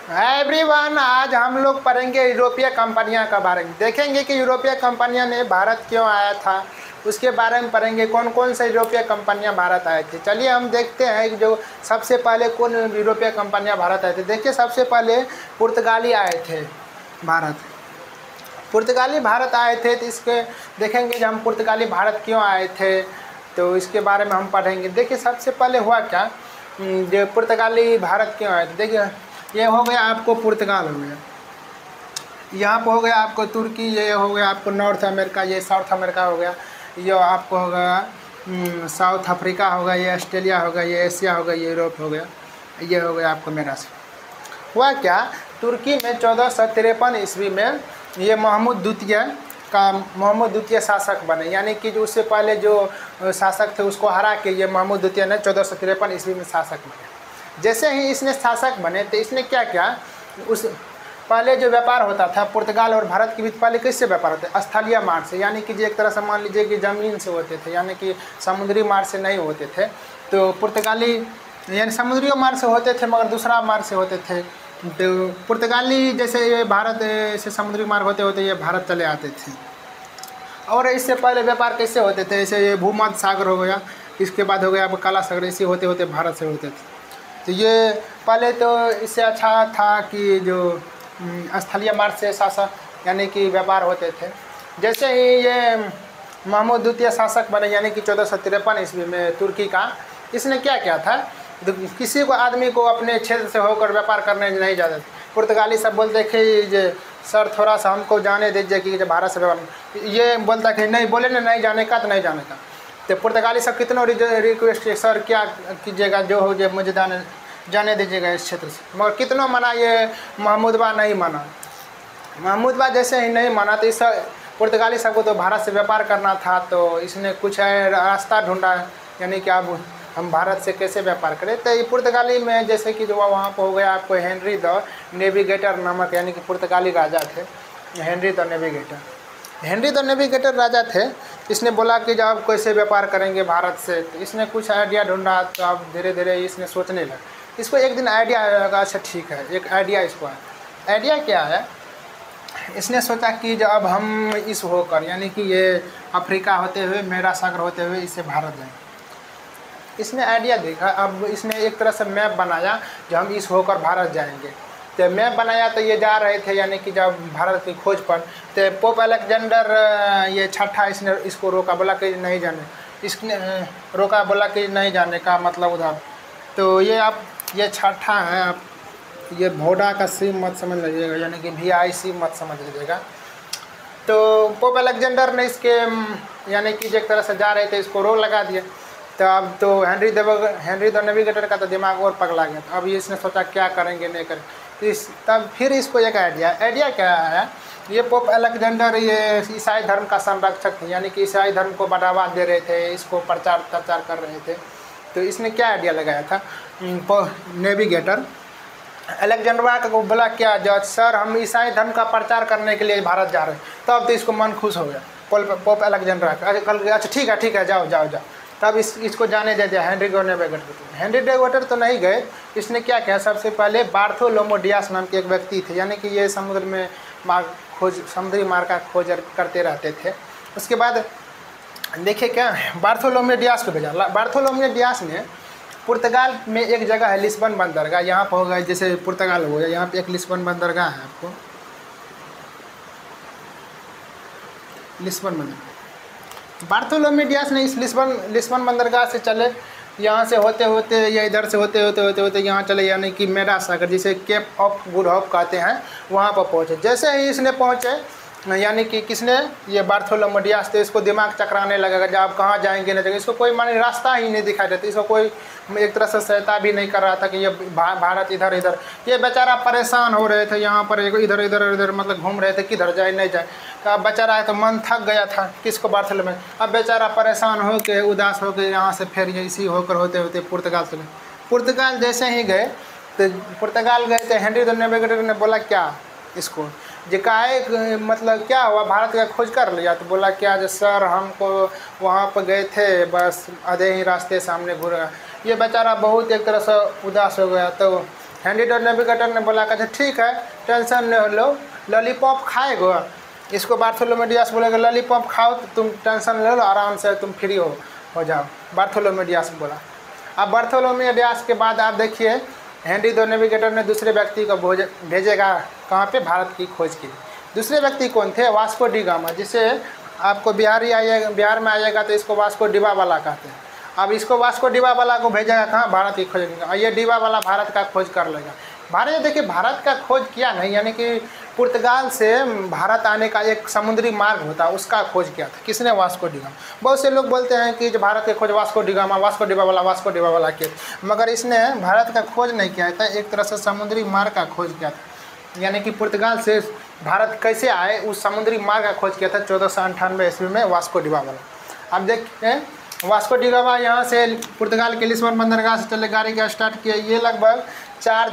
Everyone, आज हम लोग पढ़ेंगे यूरोपीय कंपनियां के बारे में। देखेंगे कि यूरोपीय कंपनियां ने भारत क्यों आया था, उसके बारे में पढ़ेंगे। कौन कौन से यूरोपीय कंपनियां भारत आए थे। चलिए हम देखते हैं कि जो सबसे पहले कौन यूरोपीय कंपनियां भारत आए थे। देखिए, सबसे पहले पुर्तगाली आए थे भारत। पुर्तगाली भारत आए थे, तो इसके देखेंगे जब हम पुर्तगाली भारत क्यों आए थे, तो इसके बारे में हम पढ़ेंगे। देखिए, सबसे पहले हुआ क्या, जो पुर्तगाली भारत क्यों आए थे। देखिए, ये हो गया आपको पुर्तगाल हो गया, यहाँ पर हो गया आपको तुर्की, ये हो गया आपको नॉर्थ अमेरिका, ये साउथ अमेरिका हो गया, ये आपको हो गया साउथ अफ्रीका हो गया, ये ऑस्ट्रेलिया हो गया, ये एशिया हो गया, ये यूरोप हो गया, ये हो गया आपको मेरा से। हुआ क्या, तुर्की में 1453 ईस्वी में ये मोहम्मद द्वितीय शासक बने। यानी कि जो उससे पहले जो शासक थे उसको हरा के ये मोहम्मद द्वितीय ने 1453 ईस्वी में शासक बने। जैसे ही इसने शासक बने तो इसने क्या किया, उस पहले जो व्यापार होता था पुर्तगाल और भारत के बीच, पहले किससे व्यापार होता है, स्थलीय मार्ग से। यानी कि एक तरह से मान लीजिए कि ज़मीन से होते थे, यानी कि समुद्री मार्ग से नहीं होते थे। तो पुर्तगाली यानी समुद्री मार्ग से होते थे, मगर दूसरा मार्ग से होते थे। तो पुर्तगाली जैसे ये भारत से समुद्री मार्ग होते होते ये भारत चले आते थे। और इससे पहले व्यापार कैसे होते थे, जैसे ये भूमध्य सागर हो गया, इसके बाद हो गया अब काला सागर, इसी होते होते भारत से होते थे। तो ये पहले तो इससे अच्छा था कि जो स्थलीय मार्ग से शासक यानी कि व्यापार होते थे। जैसे ही ये मोहम्मद द्वितीय शासक बने, यानी कि 1453 ईस्वी में तुर्की का, इसने क्या किया था, तो किसी को आदमी को अपने क्षेत्र से होकर व्यापार करने नहीं जाते थे। पुर्तगाली सब बोलते कि सर थोड़ा सा हमको जाने दीजिए कि जब भारत से व्यापार, ये बोलता कि नहीं, बोले ना नहीं जाने का तो नहीं जाने का। तो पुर्तगाली सब कितनों रिक्वेस्ट, सर क्या कीजिएगा, जो हो जाए मुझे जाने दीजिएगा इस क्षेत्र से, मगर कितनों मना, ये महमूदबा नहीं माना। महमूदबा जैसे ही नहीं माना तो इस पुर्तगाली सबको तो भारत से व्यापार करना था, तो इसने कुछ रास्ता ढूंढा, यानी कि अब हम भारत से कैसे व्यापार करें। तो ये पुर्तगाली में जैसे कि जो वहाँ पर हो गया आपको हेनरी द नेविगेटर नामक, यानी कि पुर्तगाली राजा थे हेनरी द नेविगेटर राजा थे। इसने बोला कि जब आप कैसे व्यापार करेंगे भारत से, तो इसने कुछ आइडिया ढूंढा। तो अब धीरे धीरे इसने सोचने लगा। इसको एक दिन आइडिया आएगा, अच्छा ठीक है, एक आइडिया इसको आया। आइडिया क्या है, इसने सोचा कि जब अब हम इस होकर, यानी कि ये अफ्रीका होते हुए, मेरा सागर होते हुए इससे भारत जाएंगे। इसने आइडिया देखा। अब इसने एक तरह से मैप बनाया, जो हम इस होकर भारत जाएंगे। तो मैप बनाया, तो ये जा रहे थे, यानी कि जब भारत की खोज पर, तो पोप अलेक्जेंडर ये छठा, इसने इसको रोका, बोला कि नहीं जाने। इसने रोका, बोला कि नहीं जाने का मतलब उधर। तो ये आप ये छठा है, आप ये भोडा का सी मत समझ लीजिएगा, यानी कि VIC मत समझ लीजिएगा। तो पोप अलेक्जेंडर ने इसके यानी कि एक तरह से जा रहे थे, इसको रोक लगा दिया। तो अब तो हेनरी द नेविगेटर का तो दिमाग और पगला गया। अब इसने सोचा क्या करेंगे, नहीं करें। तब फिर इसको एक आइडिया क्या आया, ये पोप अलेक्जेंडर ये ईसाई धर्म का संरक्षक थे, यानी कि ईसाई धर्म को बढ़ावा दे रहे थे, इसको प्रचार कर रहे थे। तो इसने क्या आइडिया लगाया था, नेविगेटर अलेक्जेंडर को बोला क्या, जज सर हम ईसाई धर्म का प्रचार करने के लिए भारत जा रहे हैं। तब तो इसको मन खुश हो गया पोप अलेक्जेंडर का। अच्छा ठीक है, जाओ। तब इसको जाने दे दिया Henry the navigator. Henry navigator तो नहीं गए। इसने क्या किया, सबसे पहले बार्थोलोमो डियास नाम के एक व्यक्ति थे, यानी कि ये समुद्र में समुद्री मार्ग का खोज करते रहते थे। उसके बाद देखिए क्या, बार्थोलोमो डियास को भेजा। बार्थोलोमो डियास ने पुर्तगाल में एक जगह है लिस्बन बंदरगाह, यहाँ पर होगा जैसे पुर्तगाल हो गया, यहाँ पे एक लिस्बन बंदरगाह है आपको, लिस्बन बंदरगाह। बार्थोलोमो डियास ने इस लिस्बन बंदरगाह से चले, यहाँ से होते होते या इधर से होते यहाँ चले, यानी कि मेरा सागर, जिसे केप ऑफ गुड होप कहते हैं, वहाँ पर पहुँचे। जैसे ही इसने पहुँचे, यानी कि किसने, ये बार्थोलोमो डियास थे, इसको दिमाग चकराने लगेगा, जब आप कहाँ जाएंगे नहीं जाएंगे। इसको कोई माने रास्ता ही नहीं दिखाई देता। इसको कोई एक तरह से सहायता भी नहीं कर रहा था कि ये भारत इधर। ये बेचारा परेशान हो रहे थे, यहाँ पर इधर मतलब घूम रहे थे, किधर जाए नहीं जाए। तो अब बेचारा है तो मन थक गया था, किसको, बार्थोलोमो। अब बेचारा परेशान हो के, उदास हो के, यहाँ से फिर इसी होकर होते होते पुर्तगाल चले। पुर्तगाल जैसे ही गए, तो पुर्तगाल गए तो हेनरी द नेविगेटर ने बोला क्या इसको, जिकाए मतलब क्या हुआ, भारत का खोज कर लिया। तो बोला क्या, जो सर हमको वहाँ पर गए थे, बस आधे ही रास्ते सामने घूर गया। ये बेचारा बहुत एक तरह से उदास हो गया। तो हेनरी द नेविगेटर ने बोला कि ठीक है, टेंशन न लो, लॉलीपॉप खाएगा। इसको बार्थोलोमेव डियास बोलेगा लॉलीपॉप खाओ तो तुम टेंशन ले लो, आराम से तुम फ्री हो जाओ, बार्थोलोमेव डियास बोला। अब बार्थोलोमेव डियास के बाद आप देखिए हेनरी द नेविगेटर ने दूसरे व्यक्ति को भेजेगा कहाँ पे, भारत की खोज के लिए। दूसरे व्यक्ति कौन थे? वास्को डी गामा, जिसे आपको बिहार में आइएगा तो इसको वास्को डिबा वाला कहते हैं। अब इसको वास्को डिबा वाला को भेजेगा कहाँ? भारत की खोज करेगा। ये डिबा वाला भारत का खोज कर लेगा। भारत देखिए भारत का खोज किया नहीं, यानी कि पुर्तगाल से भारत आने का एक समुद्री मार्ग होता है, उसका खोज किया था। किसने? Vasco D gamma. बहुत से लोग बोलते हैं कि जो भारत की खोज वास्को डी गामा, वास्को डिबा वाला किया, मगर इसने भारत का खोज नहीं किया था, एक तरह से समुद्री मार्ग का खोज किया था। यानी कि पुर्तगाल से भारत कैसे आए उस समुद्री मार्ग का खोज किया था 1498 ईस्वी में वास्को डिबा वाला। अब देखिए वास्को डी गामा यहाँ से पुर्तगाल के लिस्बन बंदरगाह से चले गाड़ी का स्टार्ट किया। ये लगभग 4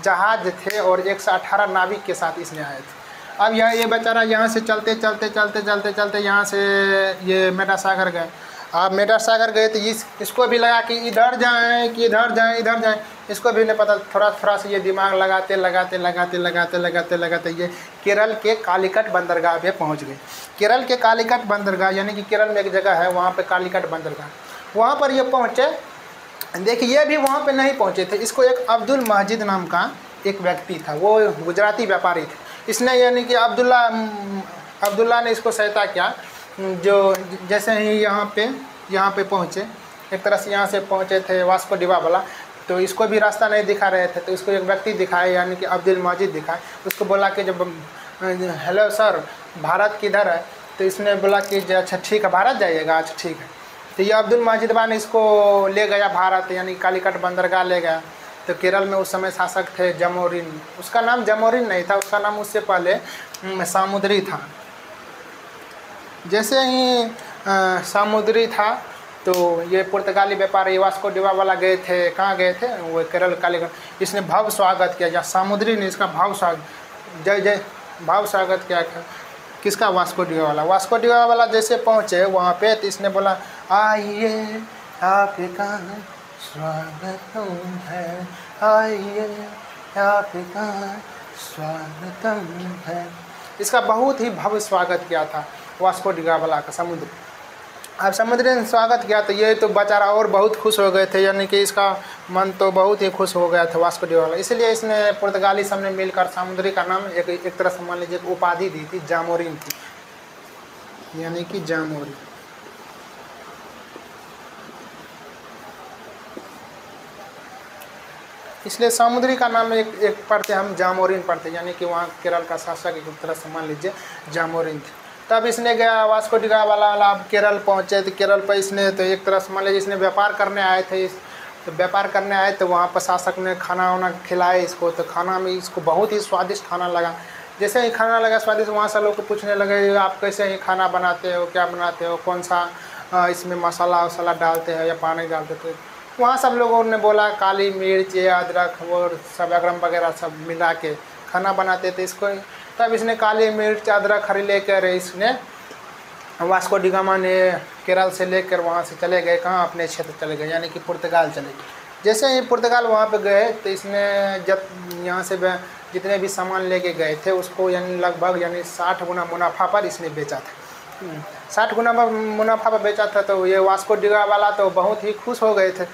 जहाज थे और 118 नाविक के साथ इसने आए थे। अब ये बेचारा यहाँ से चलते यहाँ से ये मेडासागर गए। आप मेडासागर गए तो इसको भी लगा कि इधर जाएं कि इधर जाएं, इसको भी नहीं पता। थोड़ा सा ये दिमाग लगाते ये केरल के कालीकट बंदरगाह पे पहुंच गए। केरल के कालीकट बंदरगाह यानी कि केरल में एक जगह है वहाँ पे कालीकट बंदरगाह, वहाँ पर ये पहुँचे। देखिए ये भी वहाँ पे नहीं पहुँचे थे। इसको एक अब्दुल महजिद नाम का एक व्यक्ति था, वो गुजराती व्यापारी थे। इसने यानी कि अब्दुल्ला ने इसको सहायता किया। जो जैसे ही यहाँ पे पहुँचे, एक तरह से यहाँ से पहुँचे थे वास्को डिबा वाला, तो इसको भी रास्ता नहीं दिखा रहे थे, तो इसको एक व्यक्ति दिखाए यानी कि अब्दुल मजीद दिखाए। उसको बोला कि जब हेलो सर भारत किधर है, तो इसने बोला कि अच्छा ठीक है भारत जाइएगा, अच्छा ठीक है। तो ये अब्दुल मजीद ने इसको ले गया भारत, यानी कालीकट बंदरगाह ले गया। तो केरल में उस समय शासक थे जमोरिन। उसका नाम जमोरिन नहीं था, उसका नाम उससे पहले सामुद्री था। जैसे ही सामुद्री था तो ये पुर्तगाली व्यापारी वास्को डिबा वाला गए थे, कहाँ गए थे? वो केरल कालीकट। इसने भव्य स्वागत किया, या सामुद्री ने इसका भव्य स्वागत किया। किसका? वास्को डिबा वाला जैसे पहुँचे वहाँ पे तो इसने बोला आइए आपका स्वागतम है, आइए आपका स्वागतम है। इसका बहुत ही भव्य स्वागत किया था वास्को डिबा वाला का समुद्र। अब समुद्र ने स्वागत किया तो ये तो बेचारा और बहुत खुश हो गए थे, यानी कि इसका मन तो बहुत ही खुश हो गया था वास्को डिबा वाला। इसलिए इसने पुर्तगाली सब ने मिलकर समुद्री का नाम एक तरह से मान लीजिए उपाधि दी थी, जामोरिन थी, यानी कि जामोरिन। इसलिए समुद्री का नाम एक पढ़ते हम जामोरिन पढ़ते, यानी कि वहाँ केरल का शासक एक तरह से मान लीजिए जामोरिन थे। तब इसने गया वास्को डिबा वाला अब केरल पहुँचे। तो केरल पर इसने तो एक तरह से मान लीजिए इसने व्यापार करने आए थे। तो व्यापार करने आए तो वहाँ पर शासक ने खाना वाना खिलाए इसको। तो खाना में इसको बहुत ही स्वादिष्ट खाना लगा। जैसे ही खाना लगा स्वादिष्ट, वहाँ से लोग पूछने लगे आप कैसे ही खाना बनाते हो, क्या बनाते हो, कौन सा इसमें मसाला वसाला डालते हैं या पानी डालते थे। वहाँ सब लोगों ने बोला काली मिर्च अदरक और सब अगरम वगैरह सब मिला के खाना बनाते थे इसको। तब इसने काली मिर्च अदरक हरी लेकर इसने वास्को डी गामा ने केरल से लेकर वहाँ से चले गए कहाँ? अपने क्षेत्र चले गए, यानी कि पुर्तगाल चले गए। जैसे ही पुर्तगाल वहाँ पे गए तो इसने जब यहाँ से जितने भी सामान लेके गए थे उसको यानी लगभग 60 गुना मुनाफा पर इसने बेचा था। 60 गुना मुनाफा पर बेचा था। तो ये वास्को डी गामा वाला तो बहुत ही खुश हो गए थे।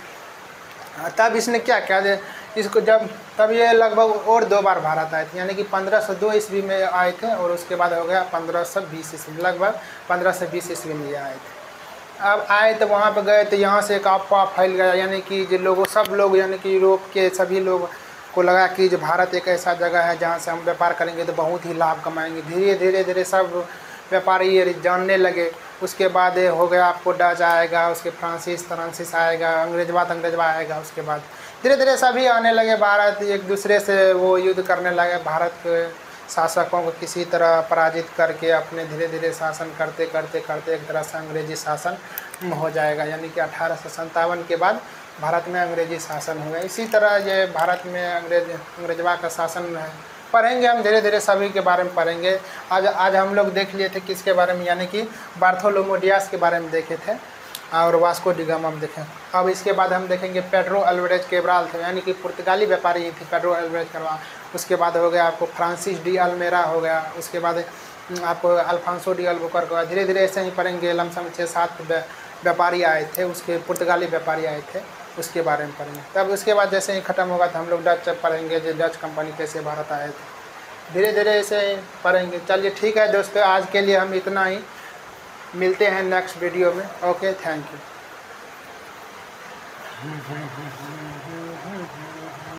तब इसने क्या किया इसको, तब ये लगभग और 2 बार भारत आए थे, यानी कि 1502 ईस्वी में आए थे और उसके बाद हो गया 1520 ईस्वी, लगभग 1520 ईस्वी में ये आए थे। अब आए तो वहाँ पर गए तो यहाँ से एक अफवाह फैल गया, यानी कि जो सब लोग यानी कि यूरोप के सभी लोग को लगा कि जो भारत एक ऐसा जगह है जहाँ से हम व्यापार करेंगे तो बहुत ही लाभ कमाएंगे। धीरे धीरे सब व्यापारी जानने लगे। उसके बाद हो गया आपको डच आएगा, उसके फ्रांसीस आएगा, अंग्रेजवा आएगा। उसके बाद धीरे धीरे सभी आने लगे भारत, एक दूसरे से वो युद्ध करने लगे। भारत के शासकों को किसी तरह पराजित करके अपने धीरे धीरे शासन करते एक तरह से अंग्रेजी शासन हो जाएगा, यानी कि 1857 के बाद भारत में अंग्रेजी शासन हो गया। इसी तरह ये भारत में अंग्रेजवा का शासन पढ़ेंगे हम, धीरे धीरे सभी के बारे में पढ़ेंगे। आज हम लोग देख लिए थे किसके बारे में, यानी कि बार्थोलोमेव डियास के बारे में देखे थे। और वास्को डी गामा हम देखें। अब इसके बाद हम देखेंगे पेड्रो अल्वारेज कैब्राल थे, यानी कि पुर्तगाली व्यापारी थे पेड्रो अल्वारेज कैब्राल। उसके बाद हो गया आपको फ्रांसिस डी अल्मेरा हो गया, उसके बाद आपको अल्फांसो डी अल्बुकर्क होगा। धीरे धीरे ऐसे ही पढ़ेंगे, लमसम 6-7 व्यापारी आए थे, उसके पुर्तगाली व्यापारी आए थे, उसके बारे में पढ़ेंगे। तब उसके बाद जैसे ही ख़त्म होगा तो हम लोग डच पढ़ेंगे, जो डच कंपनी कैसे भारत आए थे। धीरे धीरे ऐसे ही पढ़ेंगे। चलिए ठीक है दोस्तों, आज के लिए हम इतना ही, मिलते हैं नेक्स्ट वीडियो में। Okay, thank you.